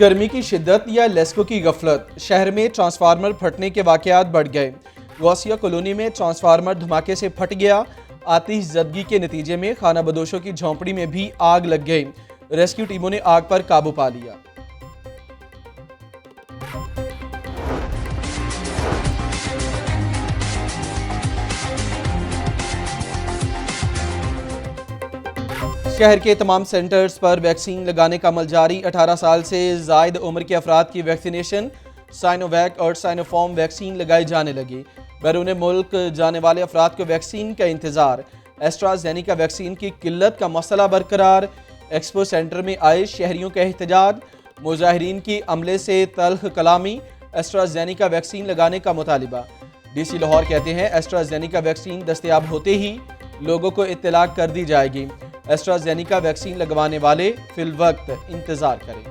गर्मी की शिद्दत या लेस्को की गफलत, शहर में ट्रांसफार्मर फटने के वाकयात बढ़ गए। गौसिया कॉलोनी में ट्रांसफार्मर धमाके से फट गया। आतिशज़दगी के नतीजे में खाना बदोशों की झोंपड़ी में भी आग लग गई। रेस्क्यू टीमों ने आग पर काबू पा लिया। शहर के तमाम सेंटर्स पर वैक्सीन लगाने का अमल जारी। 18 साल से जायद उम्र के अफराद की वैक्सीनेशन साइनोवैक और साइनोफॉर्म वैक्सीन लगाई जाने लगी। बैरून मुल्क जाने वाले अफराद को वैक्सीन का इंतजार। एस्ट्राजेनेका वैक्सीन की किल्लत का मसला बरकरार। एक्सपो सेंटर में आए शहरियों का एहतजाज। मुजाहिरीन की अमले से तल्ख कलामी। एस्ट्राजेनेका वैक्सीन लगाने का मुतालिबा। DC लाहौर कहते हैं एस्ट्राजेनेका वैक्सीन दस्तयाब होते ही लोगों को इत्तला कर दी जाएगी। एस्ट्राजेनेका वैक्सीन लगवाने वाले फिल वक्त इंतजार करें।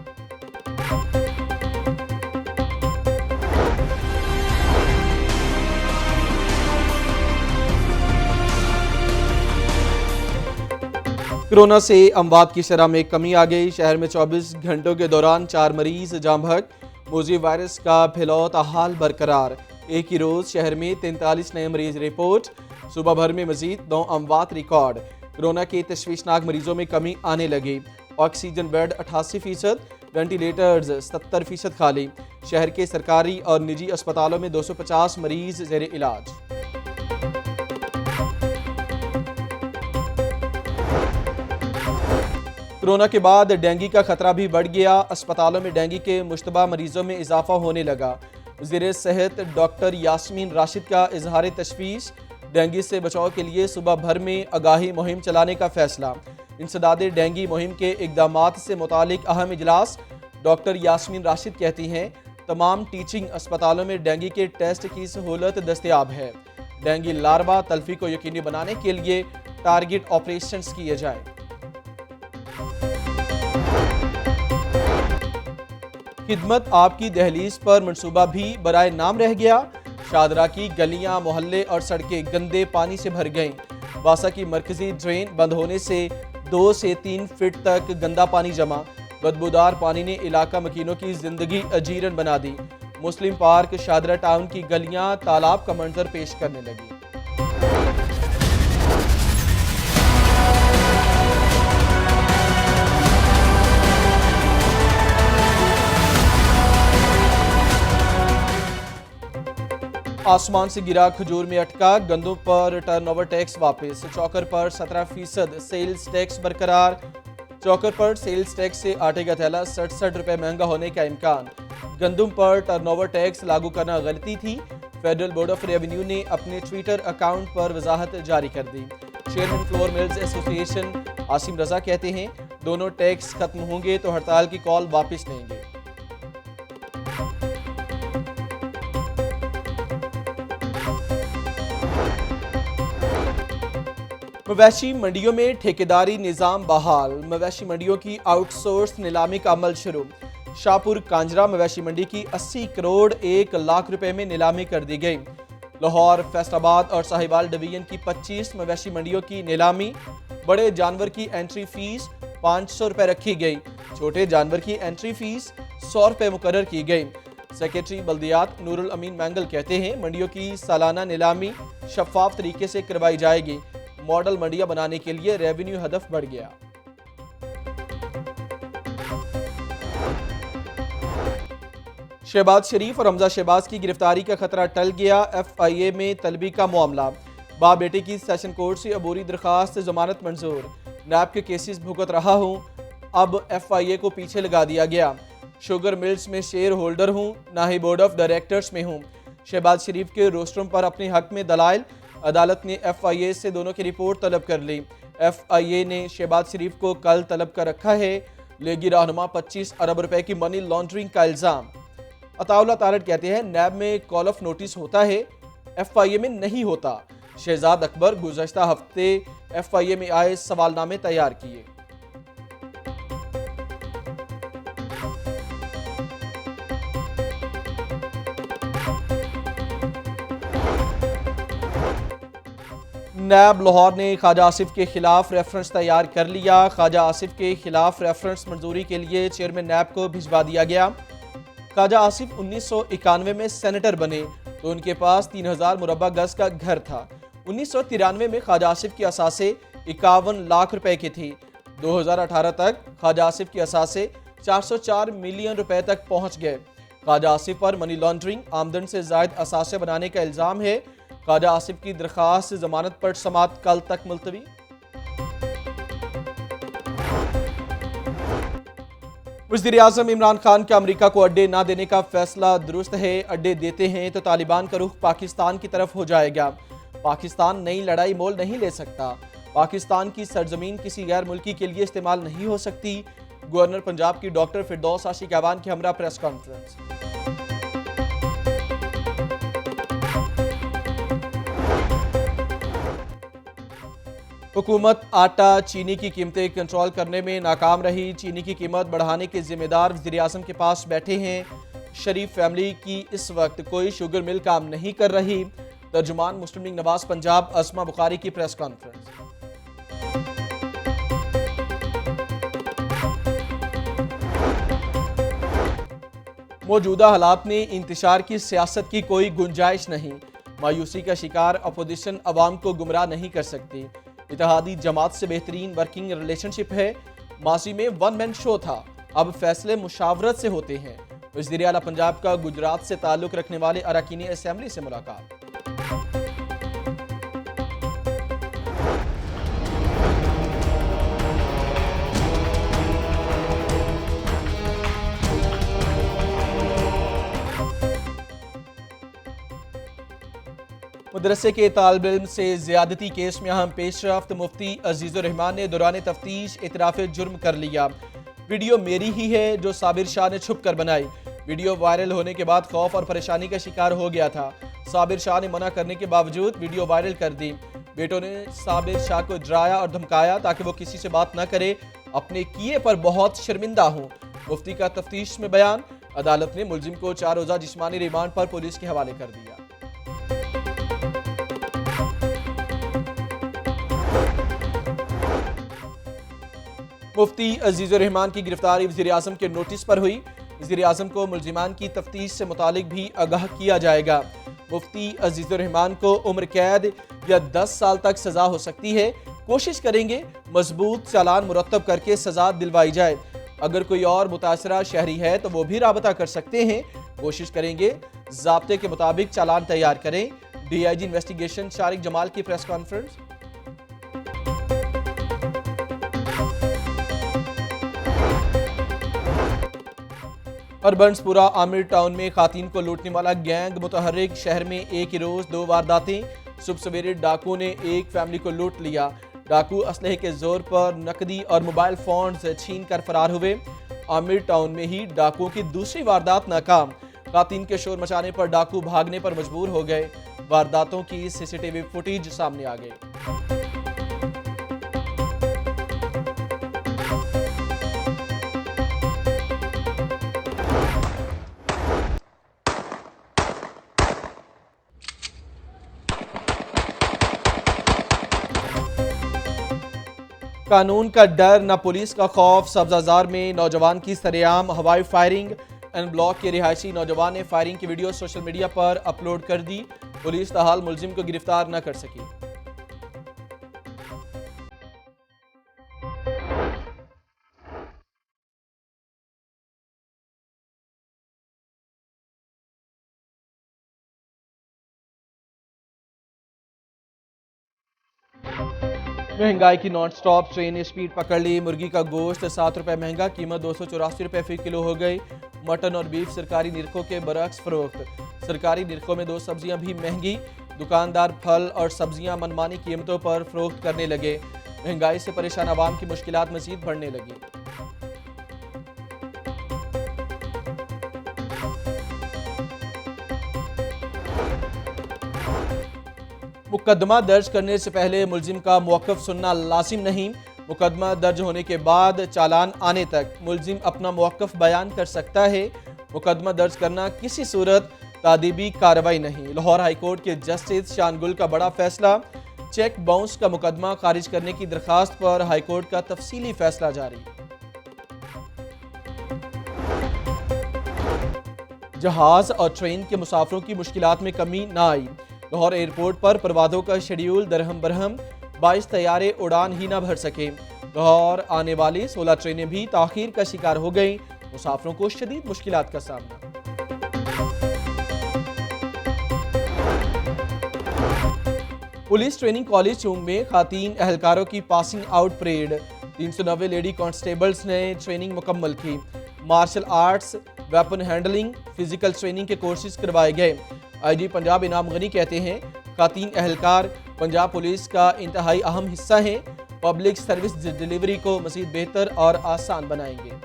कोरोना से अमवात की शरह में कमी आ गई। शहर में 24 घंटों के दौरान 4 मरीज जाँ बहक। मोजी वायरस का फैलाव ताहाल बरकरार। एक ही रोज शहर में 43 नए मरीज रिपोर्ट। सुबह भर में मजीद 9 अमवात रिकॉर्ड। कोरोना के तशवीशनाक मरीजों में कमी आने लगी। ऑक्सीजन बेड 88%, वेंटिलेटर्स 70% खाली। शहर के सरकारी और निजी अस्पतालों में 250 मरीज जेर इलाज। कोरोना के बाद डेंगू का खतरा भी बढ़ गया। अस्पतालों में डेंगू के मुश्तबा मरीजों में इजाफा होने लगा। वज़ीर सेहत डॉक्टर यास्मीन राशिद का इजहार तशवीश। डेंगू से बचाव के लिए सुबह भर में आगाही मुहिम चलाने का फैसला। इंसदाद डेंगू मुहिम के इकदामात से मुतालिक अहम इजलास। डॉक्टर यास्मीन राशिद कहती हैं तमाम टीचिंग अस्पतालों में डेंगू के टेस्ट की सहूलत दस्तयाब है। डेंगू लार्वा तल्फी को यकीनी बनाने के लिए टारगेट ऑपरेशंस किए जाएं। खिदमत आपकी दहलीज पर मंसूबा भी बराए नाम रह गया। शादरा की गलियां, मोहल्ले और सड़कें गंदे पानी से भर गईं। वासा की मरकजी ड्रेन बंद होने से 2 से 3 फीट तक गंदा पानी जमा। बदबूदार पानी ने इलाका मकीनों की जिंदगी अजीरन बना दी। मुस्लिम पार्क शादरा टाउन की गलियां तालाब का मंजर पेश करने लगी। आसमान से गिरा खजूर में अटका। गंदम पर टर्नओवर टैक्स वापस। चौकर पर 17% सेल्स टैक्स बरकरार। चौकर पर सेल्स टैक्स से आटे का थैला 67 रुपये महंगा होने का इम्कान। गंदम पर टर्नओवर टैक्स लागू करना गलती थी। फेडरल बोर्ड ऑफ रेवेन्यू ने अपने ट्विटर अकाउंट पर वजाहत जारी कर दी। Chairman flour mills association Asim Raza कहते हैं दोनों टैक्स खत्म होंगे तो हड़ताल की कॉल वापस लेंगे। मवेशी मंडियों में ठेकेदारी निज़ाम बहाल। मवेशी मंडियों की आउटसोर्स नीलामी का अमल शुरू। शाहपुर कांजरा मवेशी मंडी की 80 करोड़ 1 लाख रुपए में नीलामी कर दी गई। लाहौर, फैसलाबाद और साहिवाल डिवीजन की 25 मवेशी मंडियों की नीलामी। बड़े जानवर की एंट्री फीस 500 रुपये रखी गई। छोटे जानवर की एंट्री फीस 100 रुपये मुकर्रर की गई। सेक्रेटरी बल्दियात नूरुल अमीन मैंगल कहते हैं मंडियों की सालाना नीलामी शफाफ तरीके से करवाई जाएगी। मॉडल मंडियां बनाने के लिए रेवेन्यू हदफ बढ़ गया। शहबाज शरीफ और हमजा शहबाज की गिरफ्तारी का खतरा टल गया। FIA में तलबी का मामला। बाप बेटे की सेशन कोर्ट से अबूरी दरखास्त जमानत मंजूर। नैब के केसेस भुगत रहा हूं, अब FIA को पीछे लगा दिया गया। शुगर मिल्स में शेयर होल्डर हूं, ना ही बोर्ड ऑफ डायरेक्टर्स में हूं। शहबाज शरीफ के रोस्टरों पर अपने हक में दलाइल। अदालत ने FIA से दोनों की रिपोर्ट तलब कर ली। FIA ने शहबाज शरीफ को कल तलब कर रखा है। लेगी रहनुमा 25 अरब रुपए की मनी लॉन्ड्रिंग का इल्जाम। अताउल्ला तारड़ कहते हैं नैब में कॉल ऑफ नोटिस होता है, FIA में नहीं होता। शहजाद अकबर गुज़श्ता हफ्ते FIA में आए सवालनामे तैयार किए। नैब लाहौर ने ख्वाजा आसिफ के खिलाफ रेफरेंस तैयार कर लिया। ख्वाजा आसिफ के खिलाफ रेफरेंस मंजूरी के लिए चेयरमैन नैब को भिजवा दिया गया। ख्वाजा आसिफ 1991 में सेनेटर बने तो उनके पास 3000 मुरब्बा गज का घर था। 1993 में ख्वाजा आसिफ की असासे 51 लाख रुपए की थी। 2018 तक ख्वाजा आसिफ की असासे 404 मिलियन रुपए तक पहुंच गए। ख्वाजा आसिफ पर मनी लॉन्ड्रिंग, आमदन से जायद असासे बनाने का इल्जाम है। ख्वाजा आसिफ की दरखास्त जमानत पर समाअत कल तक मुलतवी। वज़ीर-ए-आज़म इमरान खान का अमेरिका को अड्डे ना देने का फैसला दुरुस्त है। अड्डे देते हैं तो तालिबान का रुख पाकिस्तान की तरफ हो जाएगा। पाकिस्तान नई लड़ाई मोल नहीं ले सकता। पाकिस्तान की सरजमीन किसी गैर मुल्की के लिए इस्तेमाल नहीं हो सकती। गवर्नर पंजाब की डॉक्टर फिरदौस आशिक ऐवान की हमरा प्रेस कॉन्फ्रेंस। हुकूमत आटा चीनी की कीमतें कंट्रोल करने में नाकाम रही। चीनी की कीमत बढ़ाने के जिम्मेदार वज़ीर-ए-आज़म के पास बैठे हैं। शरीफ फैमिली की इस वक्त कोई शुगर मिल काम नहीं कर रही। तर्जुमान मुस्लिम लीग नवाज पंजाब अस्मा बुखारी की प्रेस कॉन्फ्रेंस। मौजूदा हालात में इंतशार की सियासत की कोई गुंजाइश नहीं। मायूसी का शिकार अपोजिशन अवाम को गुमराह नहीं कर सकती। इत्तेहादी जमात से बेहतरीन वर्किंग रिलेशनशिप है। माजी में वन मैन शो था, अब फैसले मुशावरत से होते हैं। वज़ीर आला पंजाब का गुजरात से ताल्लुक रखने वाले अरकानी असेंबली से मुलाकात। मदरसे के तालिब इल्म से ज़्यादती केस में अहम पेशरफ्त। मुफ्ती अजीज़ुर रहमान ने दौरान तफ्तीश इतराफ़ जुर्म कर लिया। वीडियो मेरी ही है जो साबिर शाह ने छुप कर बनाई। वीडियो वायरल होने के बाद खौफ और परेशानी का शिकार हो गया था। साबिर शाह ने मना करने के बावजूद वीडियो वायरल कर दी। बेटों ने साबिर शाह को डराया और धमकाया ताकि वो किसी से बात न करे। अपने किए पर बहुत शर्मिंदा हूँ। मुफ्ती का तफ्तीश में बयान। अदालत ने मुलजिम को 4 रोज़ा जिस्मानी रिमांड पर पुलिस के हवाले कर दिया। मुफ्ती अजीज़ुर रहमान की गिरफ्तारी वज़ीर-ए-आज़म के नोटिस पर हुई। वज़ीर-ए-आज़म को मुलजिमान की तफ्तीश से मुतालिक भी आगाह किया जाएगा। मुफ्ती अजीज़ुर रहमान को उम्र कैद या 10 साल तक सजा हो सकती है। कोशिश करेंगे मजबूत चालान मुरतब करके सजा दिलवाई जाए। अगर कोई और मुतासरा शहरी है तो वो भी राबता कर सकते हैं। कोशिश करेंगे ज़ाब्ते के मुताबिक चालान तैयार करें। DIG इन्वेस्टिगेशन शारिक जमाल की प्रेस कॉन्फ्रेंस। अर्बन्सपुरा आमिर टाउन में खातीन को लूटने वाला गैंग मुतहर्रिक। शहर में एक ही रोज 2 वारदातें। सुबह सवेरे डाकू ने एक फैमिली को लूट लिया। डाकू असलहे के जोर पर नकदी और मोबाइल फोन्स छीन कर फरार हुए। आमिर टाउन में ही डाकुओं की दूसरी वारदात नाकाम। खातीन के शोर मचाने पर डाकू भागने पर मजबूर हो गए। वारदातों की CCTV फुटेज सामने आ गई। कानून का डर न पुलिस का खौफ। सब्जाजार में नौजवान की सरेआम हवाई फायरिंग। एन ब्लॉक के रिहायशी नौजवान ने फायरिंग की वीडियो सोशल मीडिया पर अपलोड कर दी। पुलिस ताहाल मुलजिम को गिरफ्तार न कर सकी। महंगाई की नॉन स्टॉप ट्रेन ने स्पीड पकड़ ली। मुर्गी का गोश्त 7 रुपए महंगा, कीमत 284 रुपए फी किलो हो गई। मटन और बीफ सरकारी निरखों के बरक्स फरोख्त। सरकारी निरखों में 2 सब्जियां भी महंगी। दुकानदार फल और सब्जियां मनमानी कीमतों पर फरोख्त करने लगे। महंगाई से परेशान आवाम की मुश्किलात मजीद बढ़ने लगी। मुकदमा दर्ज करने से पहले मुलजिम का मौक़िफ़ सुनना लाजिम नहीं। मुकदमा दर्ज होने के बाद चालान आने तक मुलजिम अपना मौक़िफ़ बयान कर सकता है। मुकदमा दर्ज करना किसी सूरत तादीबी कार्रवाई नहीं। लाहौर हाई कोर्ट के जस्टिस शान गुल का बड़ा फैसला। चेक बाउंस का मुकदमा खारिज करने की दरखास्त पर हाईकोर्ट का तफसीली फैसला जारी। जहाज और ट्रेन के मुसाफिरों की मुश्किलात में कमी ना आई। लाहौर एयरपोर्ट पर परवाज़ों का शेड्यूल दरहम बरहम, 22 तैयारे उड़ान ही ना भर सके। लाहौर आने वाली 16 ट्रेनें भी ताखीर का शिकार हो गई। मुसाफिरों को शदीद मुश्किलात का सामना। पुलिस ट्रेनिंग कॉलेज चूंग में खातीन एहलकारों की passing out parade. 390 lady constables ने ट्रेनिंग मुकम्मल की। Martial arts, weapon handling, physical training के कोर्सेज करवाए गए। आईजी पंजाब इनाम गनी कहते हैं, खातीन एहलकार पंजाब पुलिस का इंतहाई अहम हिस्सा हैं। पब्लिक सर्विस डिलीवरी को मज़ीद बेहतर और आसान बनाएंगे।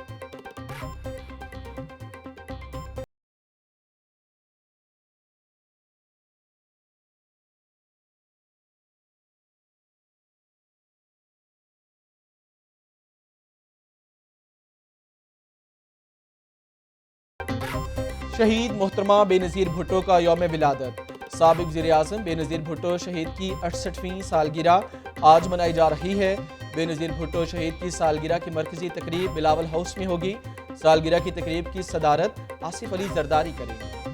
शहीद मोहतरमा बेनज़ीर भुट्टो का यौम विलादत। साबिक वज़ीर-ए-आज़म बेनज़ीर भुट्टो शहीद की 68वीं सालगिरह आज मनाई जा रही है। बेनज़ीर भुट्टो शहीद की सालगिरह की मरकजी तकरीब बिलावल हाउस में होगी। सालगिरह की तकरीब की सदारत आसिफ अली जरदारी करेंगे।